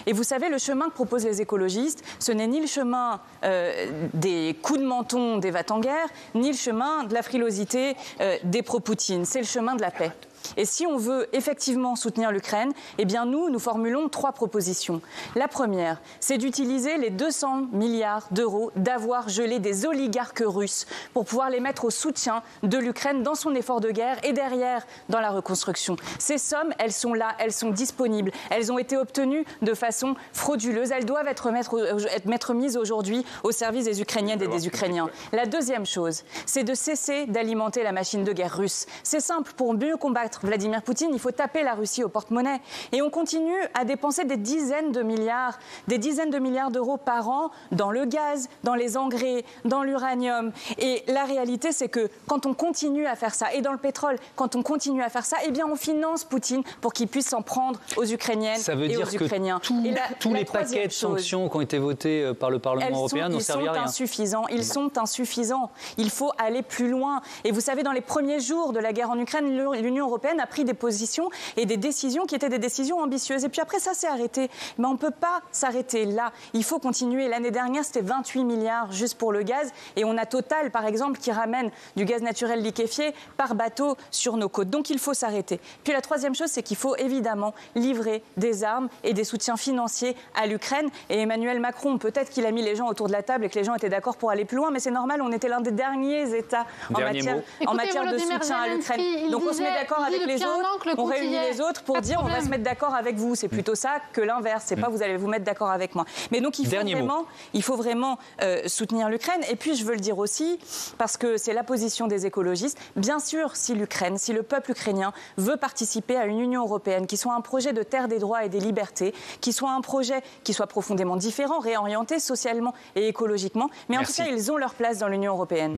Et vous savez, le chemin que proposent les écologistes, ce n'est ni le chemin des coups de menton des va-t-en-guerre, ni le chemin de la frilosité des pro-Poutine. C'est le chemin de la paix. Et si on veut effectivement soutenir l'Ukraine, eh bien nous formulons 3 propositions. La première, c'est d'utiliser les 200 milliards d'euros d'avoirs gelés des oligarques russes pour pouvoir les mettre au soutien de l'Ukraine dans son effort de guerre et derrière dans la reconstruction. Ces sommes, elles sont là, elles sont disponibles, elles ont été obtenues de façon frauduleuse, elles doivent être mises aujourd'hui au service des Ukrainiennes et des Ukrainiens. La deuxième chose, c'est de cesser d'alimenter la machine de guerre russe. C'est simple, pour mieux combattre Vladimir Poutine, il faut taper la Russie au porte-monnaie. Et on continue à dépenser des dizaines de milliards d'euros par an dans le gaz, dans les engrais, dans l'uranium. Et la réalité, c'est que quand on continue à faire ça, et dans le pétrole, quand on continue à faire ça, eh bien on finance Poutine pour qu'il puisse s'en prendre aux Ukrainiennes et aux Ukrainiens. Tous les paquets de sanctions qui ont été votés par le Parlement européen n'ont servi à rien. Ils sont insuffisants. Il faut aller plus loin. Et vous savez, dans les premiers jours de la guerre en Ukraine, l'Union européenne a pris des positions et des décisions qui étaient des décisions ambitieuses. Et puis après, ça s'est arrêté. Mais on ne peut pas s'arrêter là. Il faut continuer. L'année dernière, c'était 28 milliards juste pour le gaz. Et on a Total, par exemple, qui ramène du gaz naturel liquéfié par bateau sur nos côtes. Donc il faut s'arrêter. Puis la troisième chose, c'est qu'il faut évidemment livrer des armes et des soutiens financiers à l'Ukraine. Et Emmanuel Macron, peut-être qu'il a mis les gens autour de la table et que les gens étaient d'accord pour aller plus loin, mais c'est normal, on était l'un des derniers États en matière de soutien à l'Ukraine. Donc on se met d'accord avec les autres, on réunit les autres pour dire on va se mettre d'accord avec vous. C'est plutôt ça que l'inverse. C'est pas vous allez vous mettre d'accord avec moi. Mais donc il faut vraiment soutenir l'Ukraine. Et puis je veux le dire aussi, parce que c'est la position des écologistes, bien sûr, si l'Ukraine, si le peuple ukrainien veut participer à une Union européenne qui soit un projet de terre des droits et des libertés, qui soit un projet qui soit profondément différent, réorienté socialement et écologiquement, mais en tout cas ils ont leur place dans l'Union européenne.